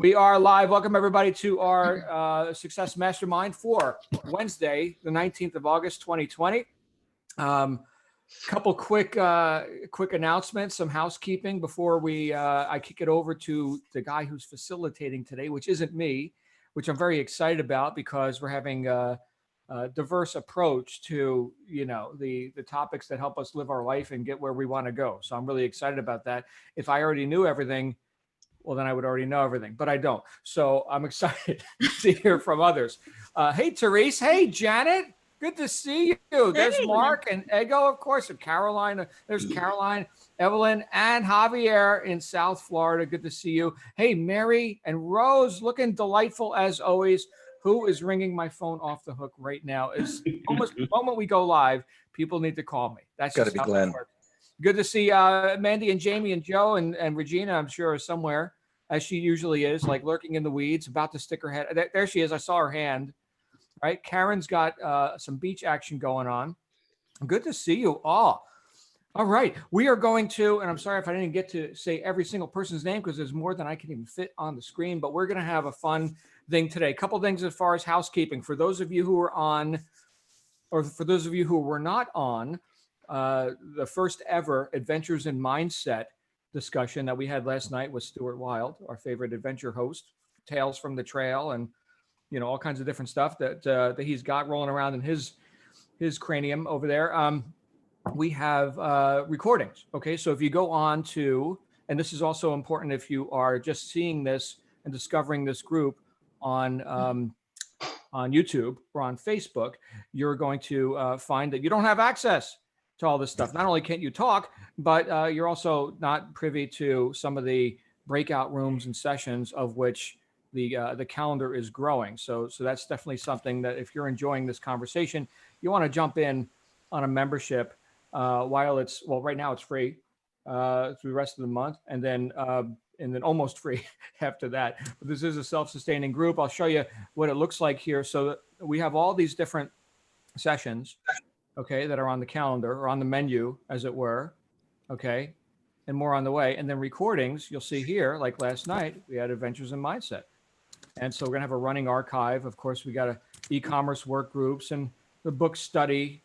We are live. Welcome everybody to our Success Mastermind for Wednesday, the 19th of August, 2020. Couple quick announcements, some housekeeping before I kick it over to the guy who's facilitating today, which isn't me, which I'm very excited about because we're having a diverse approach to, the topics that help us live our life and get where we want to go. So I'm really excited about that. If I already knew everything, well, then I would already know everything, but I don't. So I'm excited to hear from others. Hey, Therese. Hey, Janet. Good to see you. There's Mark and Ego, of course, and Caroline. There's Caroline, Evelyn, and Javier in South Florida. Good to see you. Hey, Mary and Rose, looking delightful as always. Who is ringing my phone off the hook right now? Is almost the moment we go live, people need to call me. That's got to be Glen. Good to see Mandy and Jamie and Joe and Regina, I'm sure, is somewhere, as she usually is, like lurking in the weeds, about to stick her head. There she is. I saw her hand. Right. Karen's got some beach action going on. Good to see you all. All right. We are going to, and I'm sorry if I didn't get to say every single person's name because there's more than I can even fit on the screen, but we're going to have a fun thing today. A couple things as far as housekeeping. For those of you who are on, or for those of you who were not on, the first ever Adventures in Mindset discussion that we had last night with Stuart Wilde, our favorite adventure host, Tales from the Trail, and all kinds of different stuff that he's got rolling around in his cranium over there. We have recordings. Okay, so if you go on to, and this is also important if you are just seeing this and discovering this group on YouTube or on Facebook, you're going to find that you don't have access to all this stuff. Not only can't you talk, but you're also not privy to some of the breakout rooms and sessions of which the calendar is growing. So that's definitely something that if you're enjoying this conversation, you want to jump in on a membership while right now it's free through the rest of the month, and then almost free after that. But this is a self-sustaining group. I'll show you what it looks like here. So we have all these different sessions, okay, that are on the calendar or on the menu, as it were, okay, and more on the way. And then recordings, you'll see here, like last night, we had Adventures in Mindset. And so we're going to have a running archive. Of course, we got e-commerce work groups and the book study,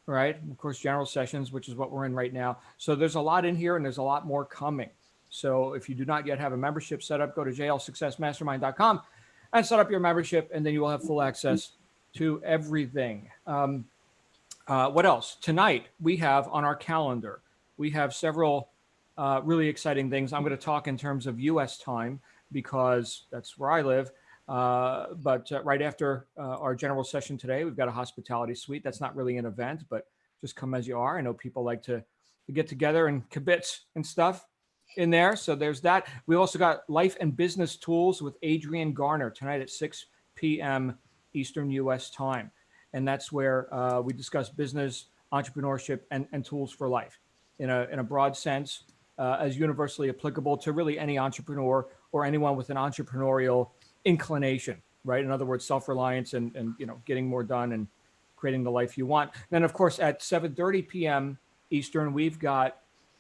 right? Of course, general sessions, which is what we're in right now. So there's a lot in here and there's a lot more coming. So if you do not yet have a membership set up, go to jlsuccessmastermind.com and set up your membership, and then you will have full access to everything. What else? Tonight, we have on our calendar, we have several really exciting things. I'm going to talk in terms of U.S. time, because that's where I live. But right after our general session today, we've got a hospitality suite. That's not really an event, but just come as you are. I know people like to get together and kibitz and stuff in there. So there's that. We also got Life and Business Tools with Adrian Garner tonight at 6 p.m. Eastern U.S. time. And that's where we discuss business, entrepreneurship, and tools for life in a broad sense, as universally applicable to really any entrepreneur or anyone with an entrepreneurial inclination, right? In other words, self-reliance and getting more done and creating the life you want. Then, of course, at 7:30 p.m. Eastern, we've got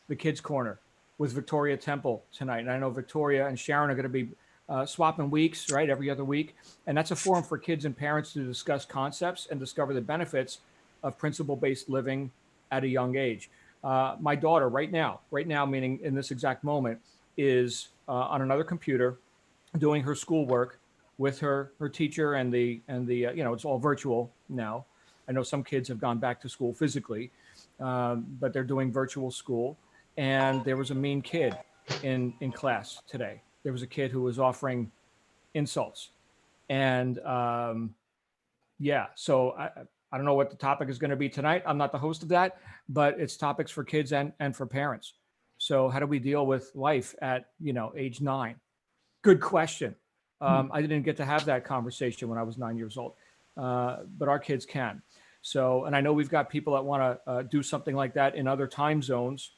the Kids Corner with Victoria Temple tonight. And I know Victoria and Sharon are going to be swapping weeks, right? Every other week. And that's a forum for kids and parents to discuss concepts and discover the benefits of principle-based living at a young age. My daughter right now, meaning in this exact moment, is on another computer doing her schoolwork with her teacher and the it's all virtual now. I know some kids have gone back to school physically, but they're doing virtual school. And there was a mean kid in class today. There was a kid who was offering insults. And so I don't know what the topic is going to be tonight. I'm not the host of that, but it's topics for kids and for parents. So how do we deal with life at, age 9? Good question. I didn't get to have that conversation when I was 9 years old, but our kids can. So, and I know we've got people that want to do something like that in other time zones.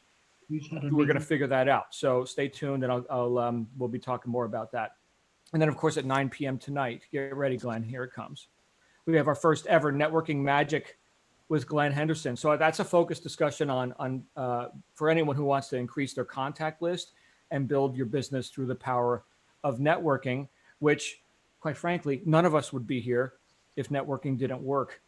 We're going to figure that out. So stay tuned, and we'll be talking more about that. And then, of course, at 9 p.m. tonight, get ready, Glenn. Here it comes. We have our first ever networking magic with Glen Henderson. So that's a focused discussion on for anyone who wants to increase their contact list and build your business through the power of networking, which, quite frankly, none of us would be here if networking didn't work,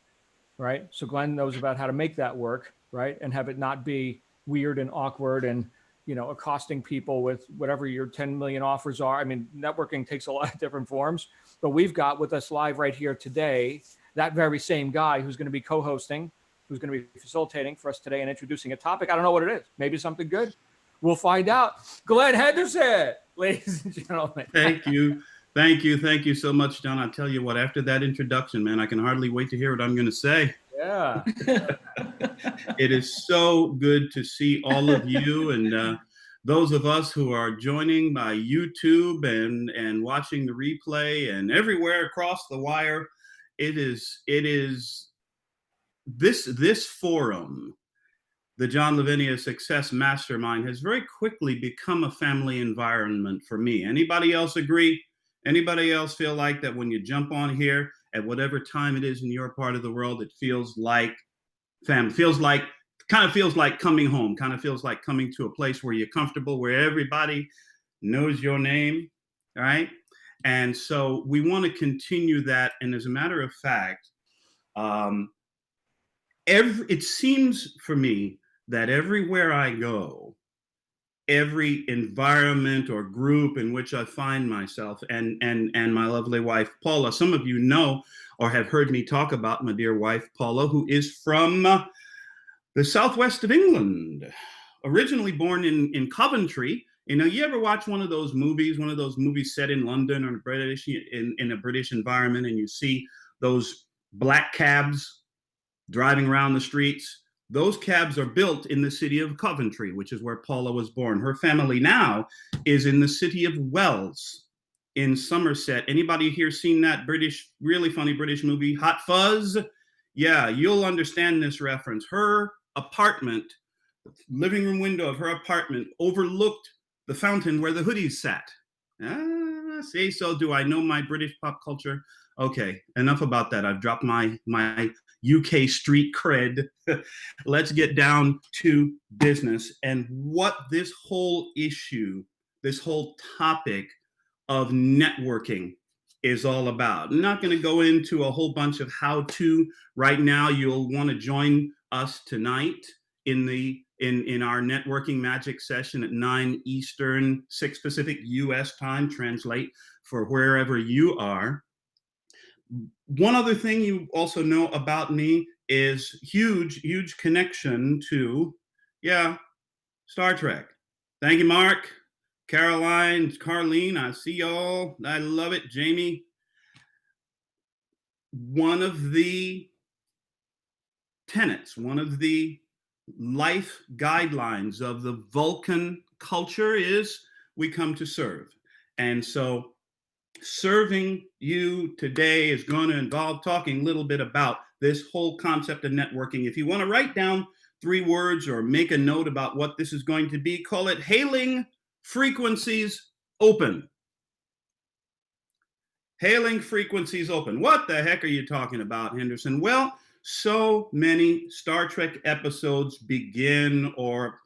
right? So Glenn knows about how to make that work, right? And have it not be weird and awkward and, accosting people with whatever your 10 million offers are. I mean, networking takes a lot of different forms, but we've got with us live right here today, that very same guy who's going to be co-hosting, who's going to be facilitating for us today and introducing a topic. I don't know what it is. Maybe something good. We'll find out. Glen Henderson, ladies and gentlemen. Thank you. Thank you. Thank you so much, John. I'll tell you what, after that introduction, man, I can hardly wait to hear what I'm going to say. Yeah. It is so good to see all of you and those of us who are joining by YouTube and watching the replay and everywhere across the wire. It is this forum, the John Lavinia Success Mastermind, has very quickly become a family environment for me. Anybody else agree? Anybody else feel like that when you jump on here at whatever time it is in your part of the world, it feels like family, kind of feels like coming home, kind of feels like coming to a place where you're comfortable, where everybody knows your name, right? And so we want to continue that. And as a matter of fact, it seems for me that everywhere I go, every environment or group in which I find myself, and my lovely wife, Paula, some of you know or have heard me talk about my dear wife, Paula, who is from the southwest of England, originally born in Coventry. You ever watch one of those movies set in London or in a British environment, and you see those black cabs driving around the streets? Those cabs are built in the city of Coventry, which is where Paula was born. Her family now is in the city of Wells in Somerset. Anybody here seen that really funny British movie, Hot Fuzz? Yeah, you'll understand this reference. Her apartment, living room window of her apartment overlooked the fountain where the hoodies sat. See, so do I know my British pop culture? Okay, enough about that. I've dropped my UK street cred. Let's get down to business and what this whole issue, this whole topic of networking is all about. I'm not going to go into a whole bunch of how to right now. You'll want to join us tonight in our networking magic session at 9 Eastern, 6 Pacific US time. Translate for wherever you are. One other thing you also know about me is huge connection to, Star Trek. Thank you, Mark, Caroline, Carlene. I see y'all. I love it. Jamie. One of the tenets, one of the life guidelines of the Vulcan culture is we come to serve. And so serving you today is going to involve talking a little bit about this whole concept of networking. If you want to write down 3 words or make a note about what this is going to be, call it Hailing Frequencies Open. Hailing Frequencies Open. What the heck are you talking about, Henderson? Well, so many Star Trek episodes begin or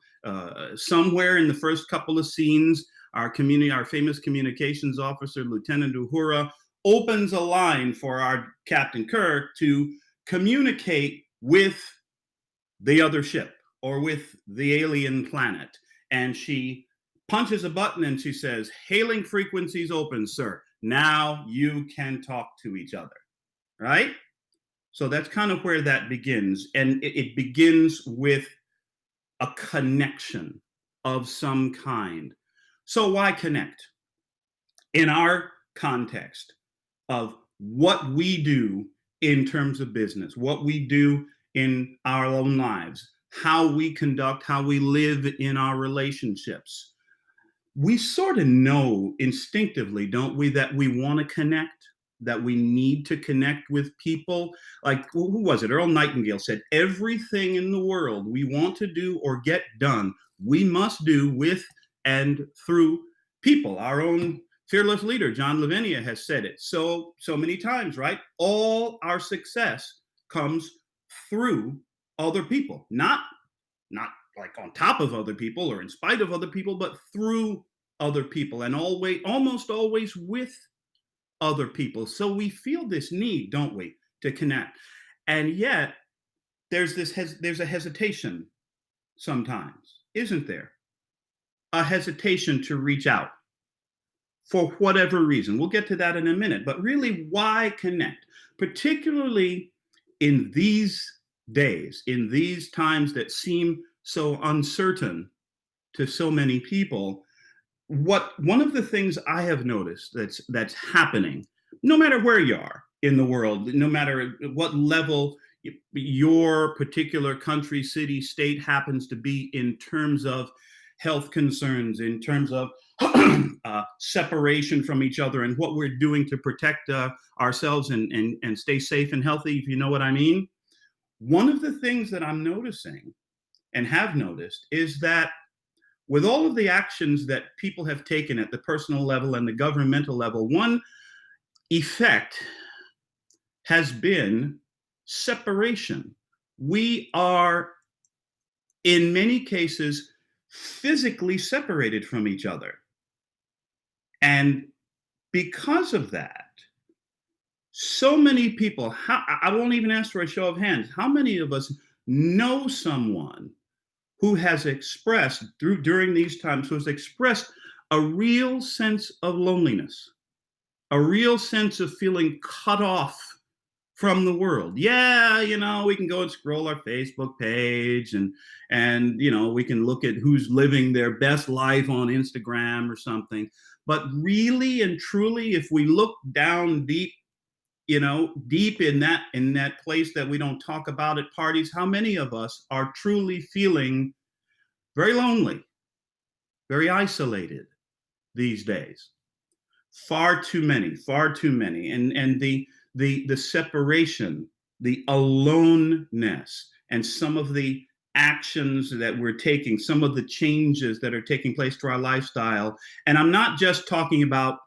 somewhere in the first couple of scenes, our famous communications officer, Lieutenant Uhura, opens a line for our Captain Kirk to communicate with the other ship or with the alien planet. And she punches a button and she says, "Hailing frequencies open, sir. Now you can talk to each other," right? So that's kind of where that begins. And it begins with a connection of some kind. So why connect? In our context of what we do in terms of business, what we do in our own lives, how we conduct, how we live in our relationships, we sort of know instinctively, don't we, that we want to connect, that we need to connect with people. Like, who was it? Earl Nightingale said, everything in the world we want to do or get done, we must do with and through people. Our own fearless leader, John Lavinia, has said it so many times, right? All our success comes through other people, not like on top of other people or in spite of other people, but through other people and almost always with other people. So we feel this need, don't we, to connect. And yet there's a hesitation sometimes, isn't there? A hesitation to reach out for whatever reason. We'll get to that in a minute. But really, why connect? Particularly in these days, in these times that seem so uncertain to so many people. One of the things I have noticed that's happening, no matter where you are in the world, no matter what level your particular country, city, state happens to be in terms of health concerns, in terms of separation from each other and what we're doing to protect ourselves and stay safe and healthy, if you know what I mean. One of the things that I'm noticing and have noticed is that with all of the actions that people have taken at the personal level and the governmental level, one effect has been separation. We are, in many cases, physically separated from each other. And because of that, so many people, I won't even ask for a show of hands, how many of us know someone who has expressed during these times, who has expressed a real sense of loneliness, a real sense of feeling cut off from the world? Yeah, we can go and scroll our Facebook page and we can look at who's living their best life on Instagram or something. But really and truly, if we look down deep, deep in that place that we don't talk about at parties, how many of us are truly feeling very lonely, very isolated these days? Far too many. And the separation, the aloneness, and some of the actions that we're taking, some of the changes that are taking place to our lifestyle. And I'm not just talking about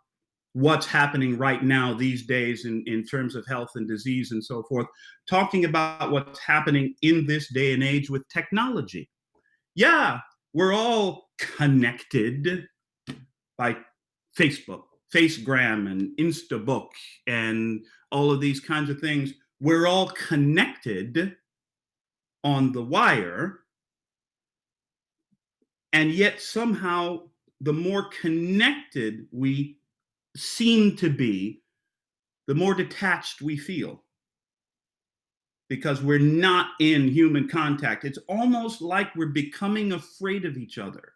what's happening right now these days in terms of health and disease and so forth, talking about what's happening in this day and age with technology. Yeah, we're all connected by Facebook, Facegram, and Instabook, and all of these kinds of things. We're all connected on the wire, and yet somehow the more connected we seem to be, the more detached we feel, because we're not in human contact. It's almost like we're becoming afraid of each other.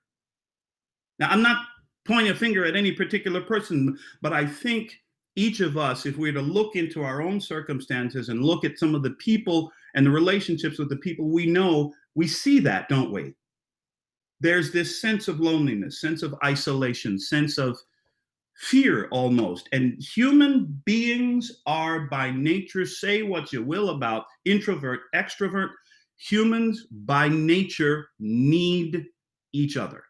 Now, I'm not pointing a finger at any particular person, but I think each of us, if we were to look into our own circumstances and look at some of the people and the relationships with the people we know, we see that, don't we? There's this sense of loneliness, sense of isolation, sense of fear almost. And human beings are by nature, say what you will about introvert, extrovert, humans by nature need each other.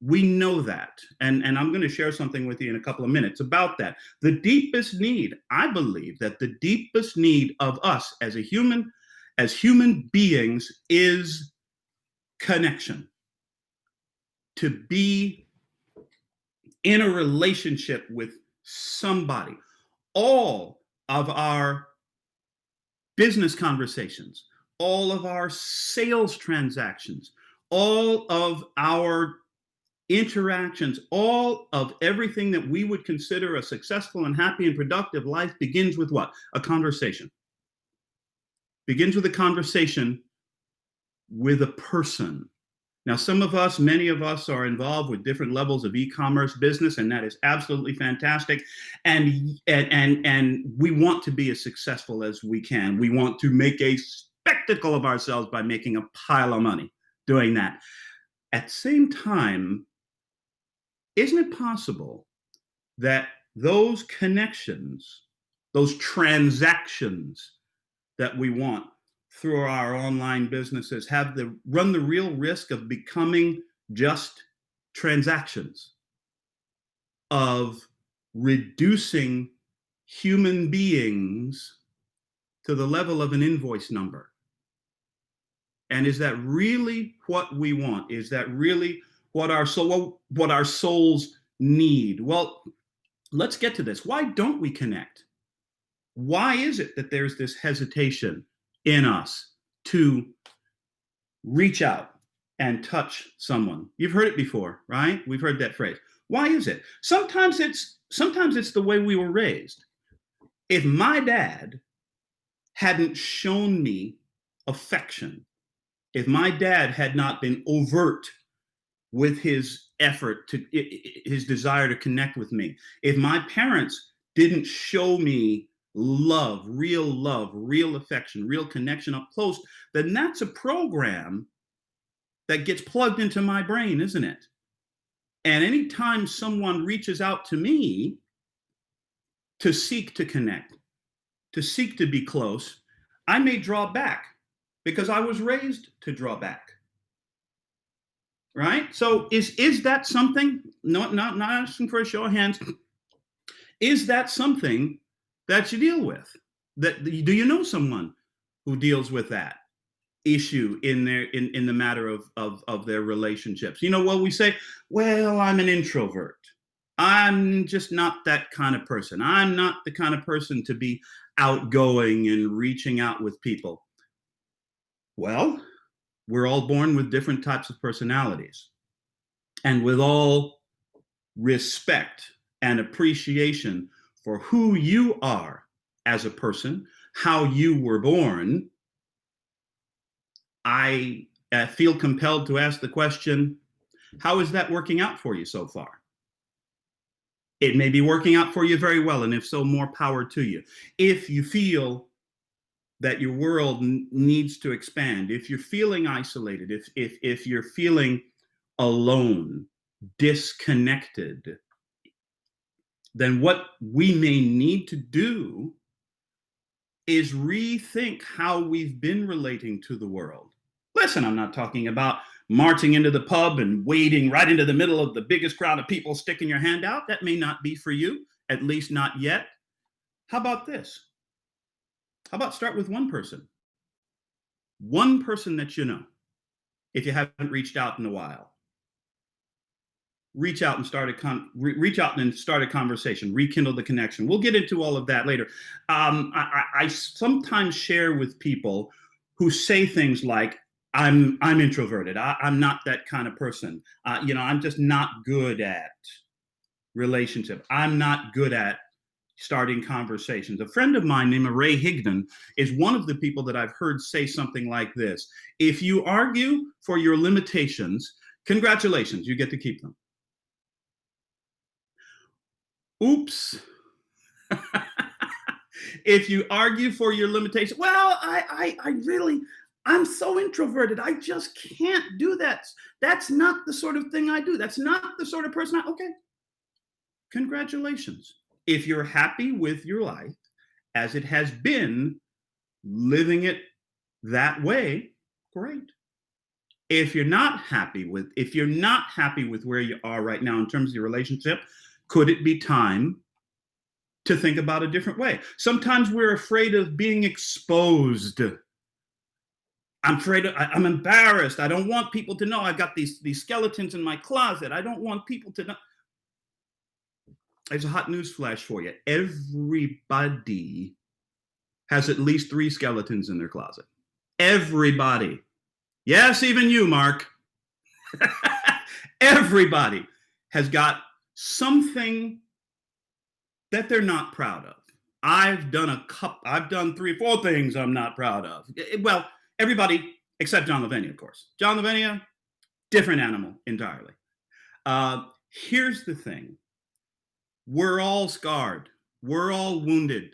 We know that. And I'm going to share something with you in a couple of minutes about that. The deepest need, I believe that the deepest need of us as human beings is connection. To be in a relationship with somebody. All of our business conversations, all of our sales transactions, all of our interactions, all of everything that we would consider a successful and happy and productive life begins with what? A conversation. Begins with a conversation with a person. Now, many of us are involved with different levels of e-commerce business, and that is absolutely fantastic. And we want to be as successful as we can. We want to make a spectacle of ourselves by making a pile of money doing that. At the same time, isn't it possible that those connections, those transactions that we want through our online businesses run the real risk of becoming just transactions, of reducing human beings to the level of an invoice number? And is that really what we want? Is that really what our souls need. Well, let's get to this. Why don't we connect? Why is it that there's this hesitation in us to reach out and touch someone? You've heard it before, right? We've heard that phrase. Why is it? Sometimes it's the way we were raised. If my dad hadn't shown me affection, if my dad had not been overt with his effort to his desire to connect with me, if my parents didn't show me love, real affection, real connection up close, then that's a program that gets plugged into my brain, isn't it? And anytime someone reaches out to me to seek to connect, to seek to be close, I may draw back because I was raised to draw back. Right? So is that something, not asking for a show of hands, is that something that you deal with? Do you know someone who deals with that issue in the matter of their relationships? Well, we say, well, I'm an introvert. I'm just not that kind of person. I'm not the kind of person to be outgoing and reaching out with people. Well, we're all born with different types of personalities. And with all respect and appreciation for who you are as a person, how you were born, I feel compelled to ask the question, how is that working out for you so far? It may be working out for you very well, and if so, more power to you. If you feel that your world needs to expand, if you're feeling isolated, if you're feeling alone, disconnected, then what we may need to do is rethink how we've been relating to the world. Listen, I'm not talking about marching into the pub and wading right into the middle of the biggest crowd of people, sticking your hand out. That may not be for you, at least not yet. How about this? How about start with one person? One person that you know, if you haven't reached out in a while. Reach out and start a conversation, rekindle the connection. We'll get into all of that later. I sometimes share with people who say things like, I'm introverted. I'm not that kind of person. I'm just not good at relationship. I'm not good at starting conversations. A friend of mine named Ray Higdon is one of the people that I've heard say something like this. If you argue for your limitations, congratulations, you get to keep them. Oops. If you argue for your limitation, well, I'm so introverted. I just can't do that. That's not the sort of thing I do. That's not the sort of person okay. Congratulations. If you're happy with your life as it has been, living it that way, great. If you're not happy with where you are right now in terms of your relationship, could it be time to think about a different way? Sometimes we're afraid of being exposed. I'm embarrassed. I don't want people to know I've got these skeletons in my closet. I don't want people to know. There's a hot news flash for you. Everybody has at least 3 skeletons in their closet. Everybody. Yes, even you, Mark. Everybody has got something that they're not proud of. I've done 3 or 4 things I'm not proud of. Well, everybody except John Lavinia, of course. John Lavinia, different animal entirely. Here's the thing. We're all scarred. We're all wounded.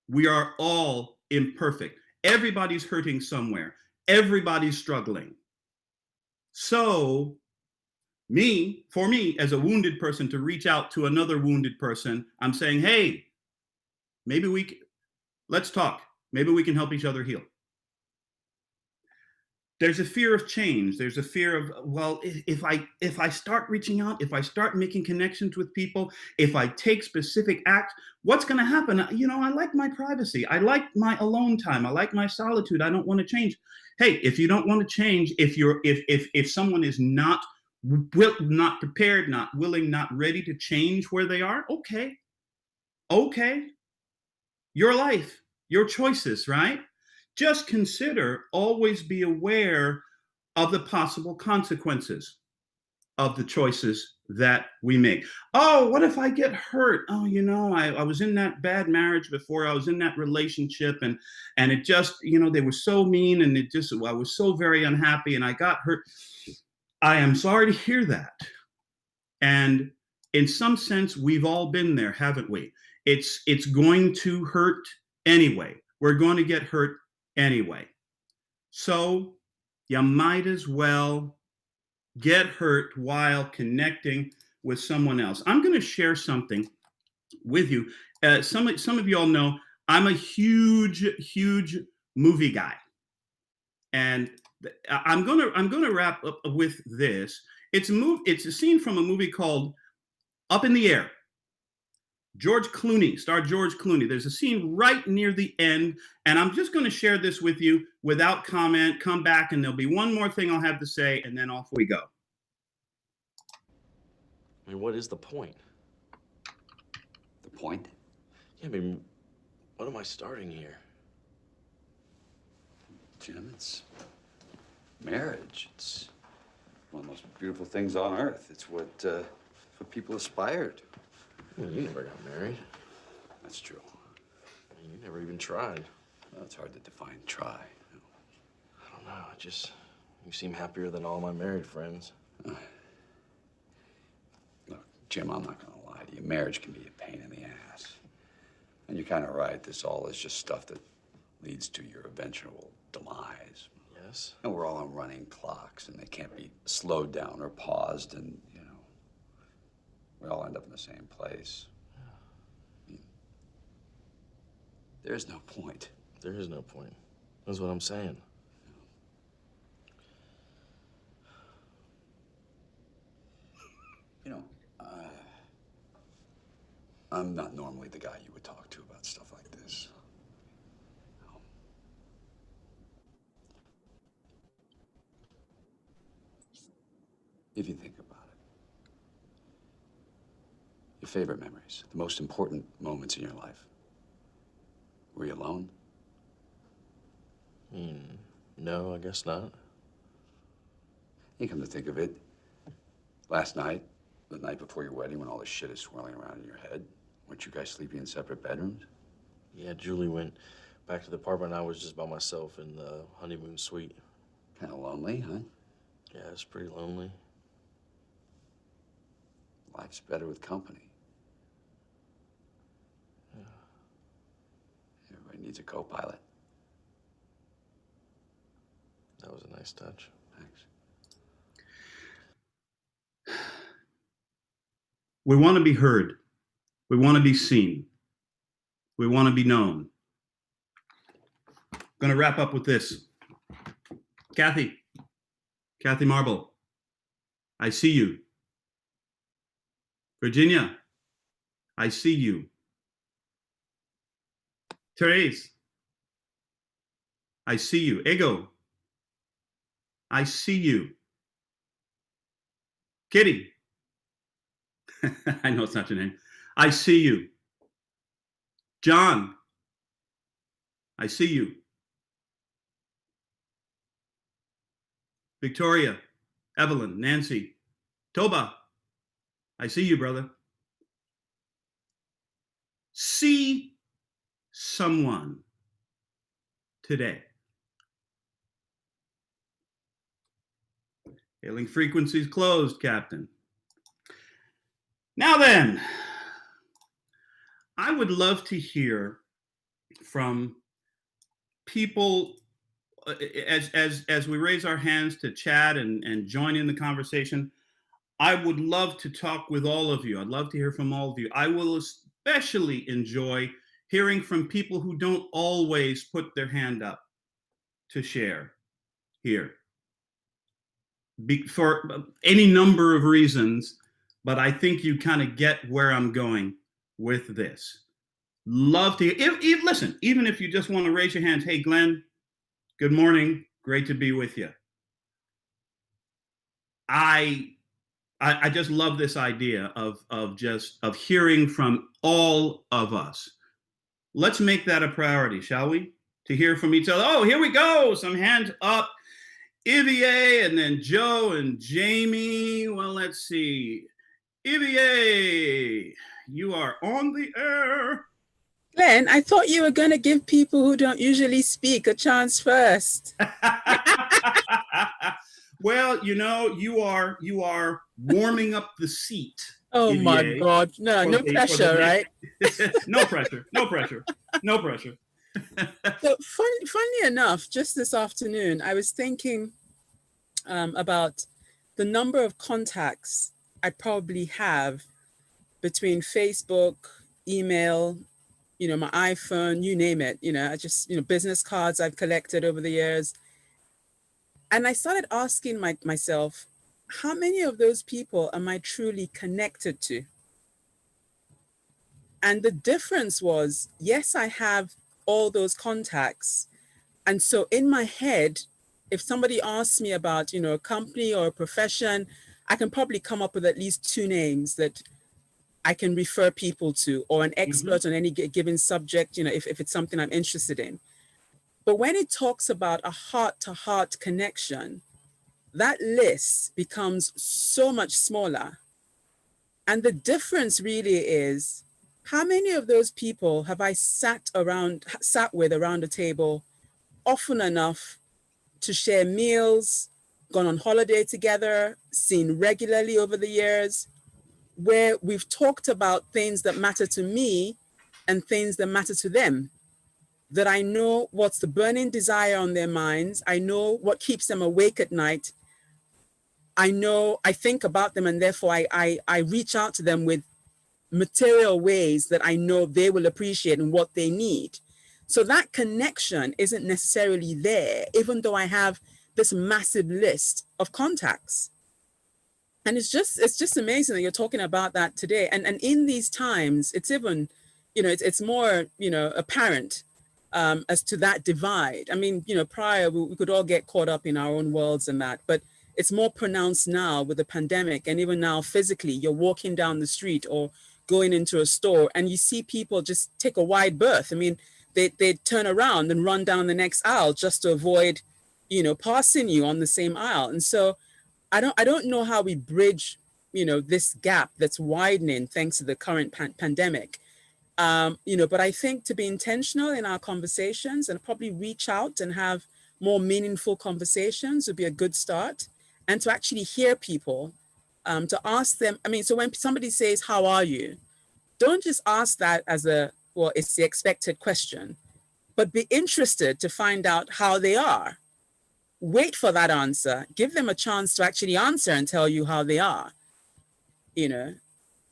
We are all imperfect. Everybody's hurting somewhere. Everybody's struggling. So, for me, as a wounded person, to reach out to another wounded person, I'm saying, hey, let's talk. Maybe we can help each other heal. There's a fear of change. There's a fear of, well, if I start reaching out, if I start making connections with people, if I take specific acts, what's going to happen? I like my privacy. I like my alone time. I like my solitude. I don't want to change. Hey, if you don't want to change, if someone is not not prepared, not willing, not ready to change where they are. Okay, your life, your choices, right? Just consider, always be aware of the possible consequences of the choices that we make. Oh, what if I get hurt? Oh, I was in that bad marriage before. I was in that relationship, and it just, they were so mean, and I was so very unhappy, and I got hurt. I am sorry to hear that. And in some sense, we've all been there, haven't we? It's going to hurt anyway. We're going to get hurt anyway. So you might as well get hurt while connecting with someone else. I'm going to share something with you. Some of you all know I'm a huge movie guy, and I'm gonna wrap up with this. It's a scene from a movie called Up in the Air. George Clooney, starred George Clooney. There's a scene right near the end, and I'm just going to share this with you without comment. Come back, and there'll be one more thing I'll have to say, and then off we go. I mean, what is the point? The point? Yeah, I mean, what am I starting here? Jim, it's marriage. It's one of the most beautiful things on earth. It's what people aspire to. Well, you never got married. That's true. You never even tried. Well, it's hard to define try. I don't know. You seem happier than all my married friends. Look, Jim, I'm not gonna lie to you. Marriage can be a pain in the ass. And you're kind of right. This all is just stuff that leads to your eventual demise. Yes? And we're all on running clocks, and they can't be slowed down or paused, and, we all end up in the same place. I mean, there's no point. There is no point. That's what I'm saying. I'm not normally the guy you would talk to about stuff like this. If you think about it, your favorite memories, the most important moments in your life, were you alone? No, I guess not. You come to think of it, last night, the night before your wedding, when all this shit is swirling around in your head, weren't you guys sleeping in separate bedrooms? Yeah, Julie went back to the apartment. I was just by myself in the honeymoon suite. Kind of lonely, huh? Yeah, it's pretty lonely. Life's better with company. Yeah. Everybody needs a co-pilot. That was a nice touch. Thanks. We want to be heard. We want to be seen. We want to be known. I'm going to wrap up with this. Kathy Marble, I see you. Virginia, I see you. Therese, I see you. Ego, I see you. Kitty, I know it's not your name. I see you. John, I see you. Victoria, Evelyn, Nancy, Toba, I see you, brother. See someone today. Hailing frequencies closed, Captain. Now then, I would love to hear from people as we raise our hands to chat and join in the conversation. I would love to talk with all of you. I'd love to hear from all of you. I will especially enjoy hearing from people who don't always put their hand up to share here. For any number of reasons, but I think you kind of get where I'm going with this. Love to, listen, even if you just want to raise your hands, hey, Glenn, good morning, great to be with you. I I just love this idea of hearing from all of us. Let's make that a priority, shall we? To hear from each other. Oh, here we go. Some hands up. Ivier, and then Joe and Jamie. Well, let's see. Ivier, you are on the air. Glenn, I thought you were going to give people who don't usually speak a chance first. Well, you know, you are warming up the seat. Oh Ivier, my God. No pressure, right? No pressure. So funny enough, just this afternoon, I was thinking about the number of contacts I probably have between Facebook, email, my iPhone, you name it, I just, business cards I've collected over the years. And I started asking myself, how many of those people am I truly connected to? And the difference was, yes, I have all those contacts. And so in my head, if somebody asks me about, a company or a profession, I can probably come up with at least 2 names that I can refer people to, or an expert on any given subject, if it's something I'm interested in. But when it talks about a heart-to-heart connection, that list becomes so much smaller. And the difference really is, how many of those people have I sat with around a table often enough to share meals, gone on holiday together, seen regularly over the years, where we've talked about things that matter to me and things that matter to them, that I know what's the burning desire on their minds. I know what keeps them awake at night. I think about them, and therefore I reach out to them with material ways that I know they will appreciate and what they need. So that connection isn't necessarily there, even though I have this massive list of contacts. And it's just amazing that you're talking about that today. And in these times, it's even, it's more, apparent as to that divide. I mean, prior, we could all get caught up in our own worlds and that, but it's more pronounced now with the pandemic. And even now physically, you're walking down the street or going into a store and you see people just take a wide berth. I mean, they turn around and run down the next aisle just to avoid, passing you on the same aisle. And so I don't know how we bridge, this gap that's widening thanks to the current pandemic. But I think to be intentional in our conversations and probably reach out and have more meaningful conversations would be a good start. And to actually hear people, to ask them, so when somebody says, how are you? Don't just ask that as it's the expected question, but be interested to find out how they are. Wait for that answer, give them a chance to actually answer and tell you how they are,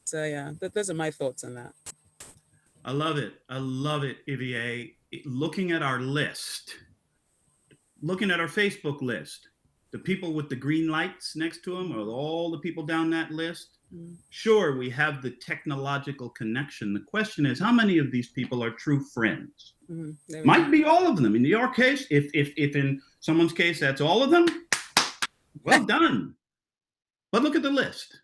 So yeah, those are my thoughts on that. I love it, Ivier. Looking at our list, looking at our Facebook list, the people with the green lights next to them, or all the people down that list. Sure, we have the technological connection. The question is, how many of these people are true friends? Might be all of them. In your case, if in someone's case that's all of them, well done. But look at the list.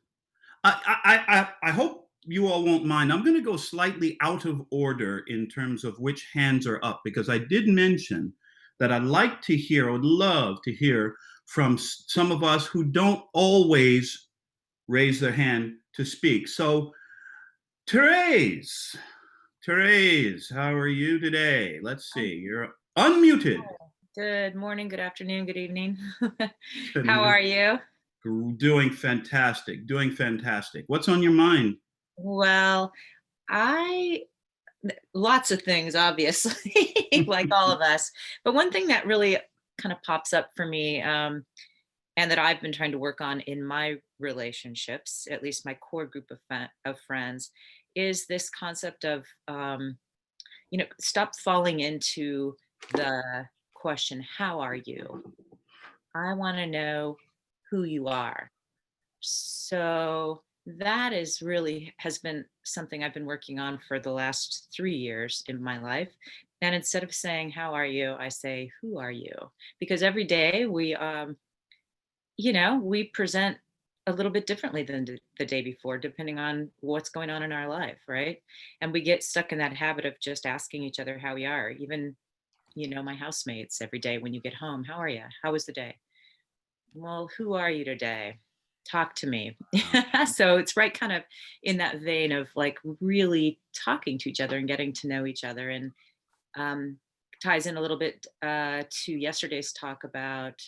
I hope you all won't mind. I'm going to go slightly out of order in terms of which hands are up, because I did mention that I'd like to hear, I would love to hear from some of us who don't always raise their hand to speak. So, Therese, how are you today? Let's see, you're unmuted. Good morning, good afternoon, good evening. How are you? Doing fantastic. What's on your mind? Well, lots of things, obviously, like all of us. But one thing that really kind of pops up for me, and that I've been trying to work on in my relationships, at least my core group of friends, is this concept of, stop falling into the question, how are you? I want to know who you are. So that has been something I've been working on for the last 3 years in my life. And instead of saying, how are you? I say, who are you? Because every day we present a little bit differently than the day before, depending on what's going on in our life, right? And we get stuck in that habit of just asking each other how we are. Even, my housemates every day when you get home, how are you? How was the day? Well, who are you today? Talk to me. So it's right kind of in that vein of like really talking to each other and getting to know each other. And ties in a little bit to yesterday's talk about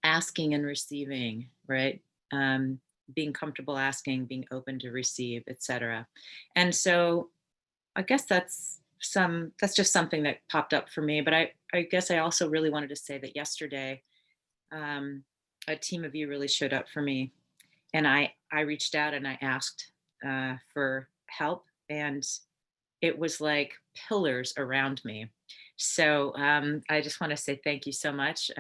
asking and receiving, right? Being comfortable asking, being open to receive, etc. And so I guess that's just something that popped up for me. But I guess I also really wanted to say that yesterday, a team of you really showed up for me, and I reached out and I asked for help, and it was like pillars around me. So I just want to say thank you so much.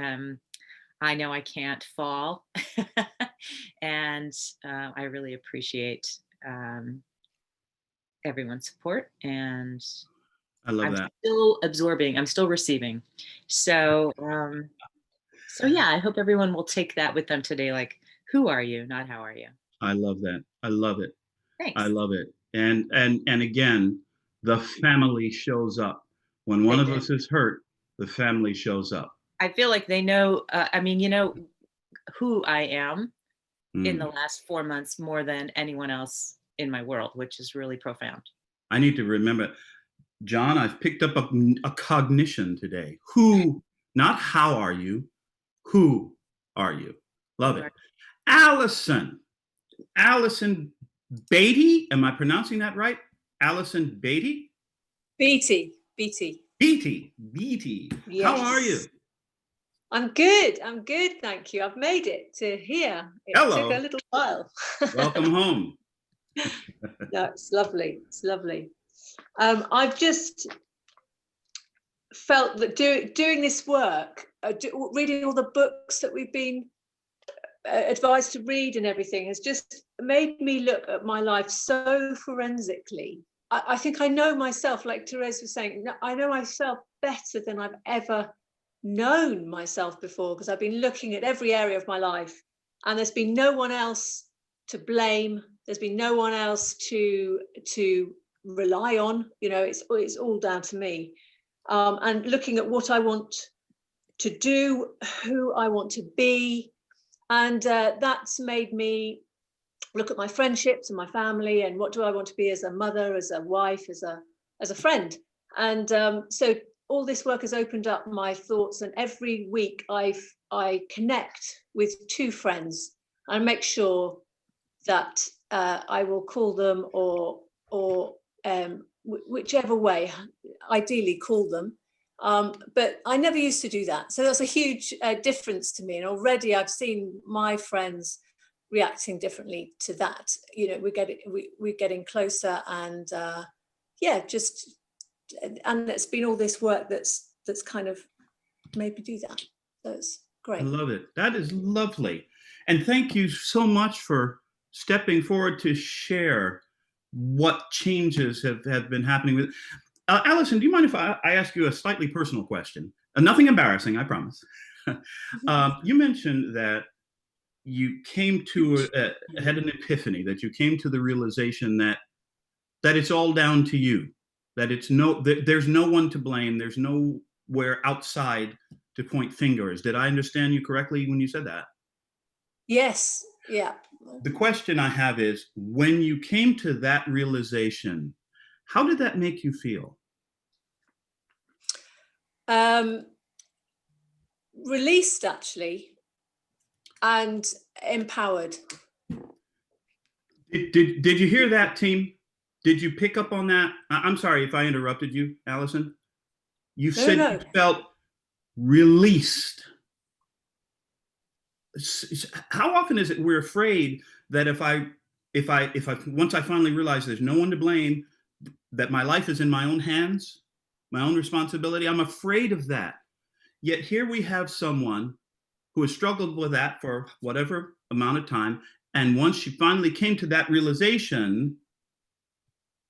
I know I can't fall, and I really appreciate everyone's support. And I love I'm that. still absorbing. I'm still receiving. So, so yeah, I hope everyone will take that with them today. Like, who are you, not how are you? I love that. I love it. Thanks. I love it. And again, the family shows up. When one They of do. us is hurt, the family shows up. I feel like they know. I mean, who I am in the Mm. last 4 months more than anyone else in my world, which is really profound. I need to remember, John, I've picked up a cognition today. Who, not how are you, who are you? Love it. Allison Beatty, am I pronouncing that right? Allison Beatty? BT. Beatty. How are you? Yes. I'm good. Thank you. I've made it to here. It Hello. took a little while. Welcome home. No, it's lovely. It's lovely. I've just felt that doing this work, reading all the books that we've been advised to read and everything has just made me look at my life so forensically. I think I know myself, like Therese was saying, I know myself better than I've ever known myself before, because I've been looking at every area of my life and there's been no one else to blame. There's been no one else to rely on. It's all down to me. And looking at what I want to do, who I want to be. And that's made me look at my friendships and my family and what do I want to be as a mother, as a wife, as a friend. And so all this work has opened up my thoughts, and every week I connect with two friends and make sure that I will call them or whichever way, ideally call them. But I never used to do that. So that's a huge difference to me. And already I've seen my friends reacting differently to that. We're getting closer, and and it's been all this work that's kind of made me do that. So it's great. I love it. That is lovely. And thank you so much for stepping forward to share what changes have been happening with. Allison, do you mind if I ask you a slightly personal question? Nothing embarrassing, I promise. You mentioned that you came to had an epiphany, that you came to the realization that it's all down to you, that there's no one to blame, there's nowhere outside to point fingers. Did I understand you correctly when you said that? Yes. Yeah. The question I have is, when you came to that realization, how did that make you feel? Released, actually, and empowered. Did you hear that, team? Did you pick up on that? I'm sorry if I interrupted you, Allison. You said you felt released. How often is it we're afraid that if I once I finally realize there's no one to blame, that my life is in my own hands, my own responsibility, I'm afraid of that. Yet here we have someone who has struggled with that for whatever amount of time. And once she finally came to that realization,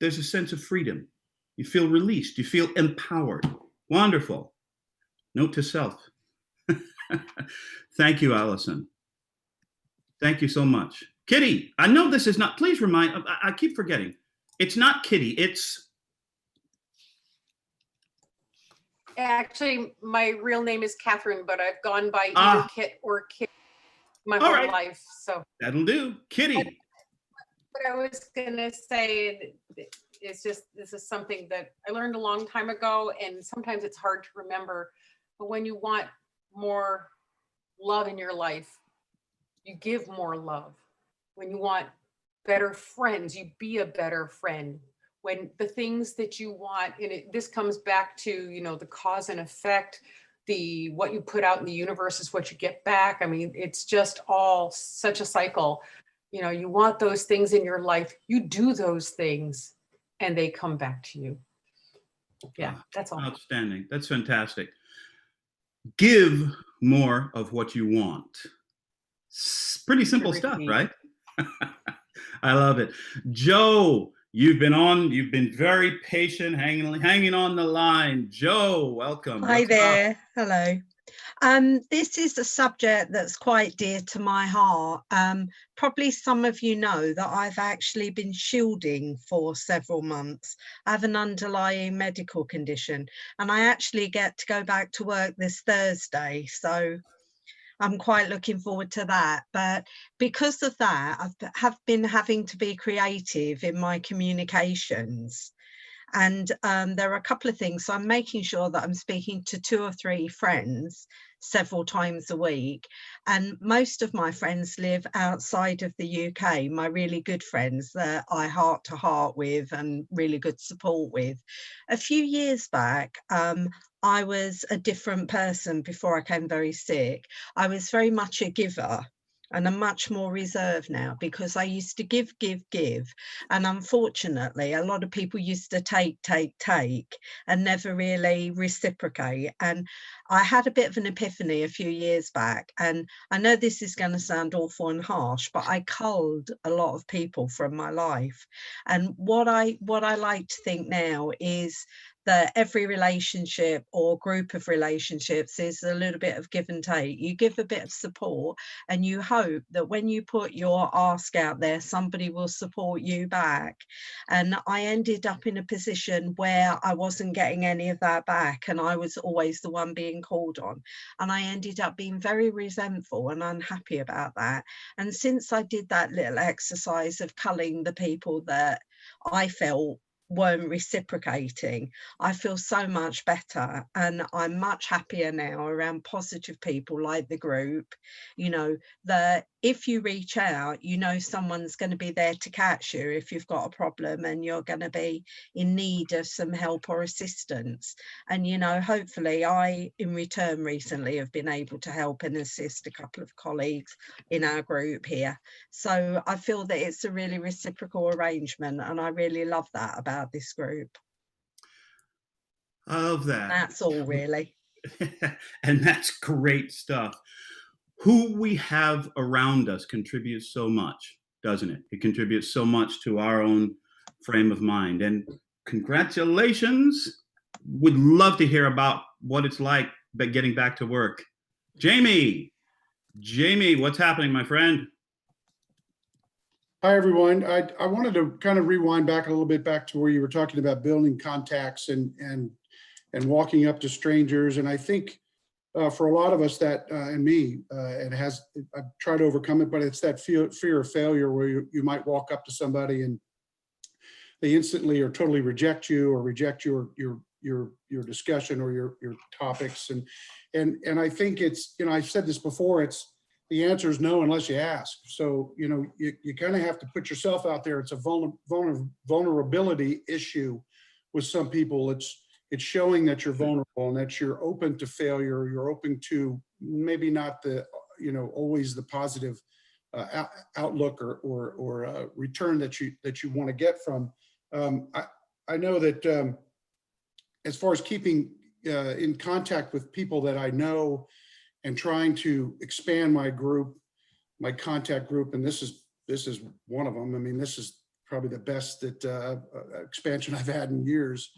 there's a sense of freedom. You feel released, you feel empowered. Wonderful. Note to self. Thank you, Allison. Thank you so much. Kitty, I know this is not, please remind, I keep forgetting. It's not Kitty, it's. Actually, my real name is Catherine, but I've gone by either Kit or Kit my All whole right. life. So That'll do. Kitty. what I was gonna say is just, this is something that I learned a long time ago, and sometimes it's hard to remember. But when you want more love in your life, you give more love. When you want better friends, you be a better friend. When the things that you want, and this comes back to, you know, the cause and effect, what you put out in the universe is what you get back. I mean, it's just all such a cycle. You know, you want those things in your life, you do those things, and they come back to you. Yeah, that's all. Outstanding. That's fantastic. Give more of what you want. Pretty simple stuff, right? I love it. Joe, you've been very patient, hanging on the line. Joe, welcome. Hi there. Hello. This is a subject that's quite dear to my heart. Probably some of you know that I've actually been shielding for several months. I have an underlying medical condition, and I actually get to go back to work this Thursday. So I'm quite looking forward to that. But because of that, have been having to be creative in my communications. And there are a couple of things. So I'm making sure that I'm speaking to 2 or 3 friends several times a week. And most of my friends live outside of the UK, my really good friends that I heart to heart with and really good support with. A few years back, I was a different person before I came very sick. I was very much a giver. And I'm much more reserved now because I used to give. And unfortunately, a lot of people used to take and never really reciprocate. And I had a bit of an epiphany a few years back. And I know this is going to sound awful and harsh, but I culled a lot of people from my life. And what I like to think now is that every relationship or group of relationships is a little bit of give and take. You give a bit of support, and you hope that when you put your ask out there, somebody will support you back. And I ended up in a position where I wasn't getting any of that back, and I was always the one being called on. And I ended up being very resentful and unhappy about that. And since I did that little exercise of culling the people that I felt weren't reciprocating, I feel so much better, and I'm much happier now around positive people like the group. You know, that if you reach out, you know someone's going to be there to catch you if you've got a problem and you're going to be in need of some help or assistance. And you know, hopefully I in return recently have been able to help and assist a couple of colleagues in our group here. So I feel that it's a really reciprocal arrangement, and I really love that about this group. I love that. That's all really. And that's great stuff. Who we have around us contributes so much, doesn't it? It contributes so much to our own frame of mind. And congratulations. Would love to hear about what it's like getting back to work. Jamie, what's happening, my friend? Hi, everyone. I wanted to kind of rewind back a little bit back to where you were talking about building contacts and walking up to strangers. And I think for a lot of us that, and me, I've tried to overcome it, but it's that fear of failure where you might walk up to somebody and they instantly or totally reject you or reject your discussion or your topics. And I think it's, you know, I've said this before, it's, the answer is no unless you ask. So, you know, you kind of have to put yourself out there. It's a vulnerability issue with some people. It's showing that you're vulnerable and that you're open to failure. You're open to maybe not the, you know, always the positive outlook or return that you want to get from. I know that as far as keeping in contact with people that I know and trying to expand my group, my contact group, and this is one of them. I mean, this is probably the best that expansion I've had in years.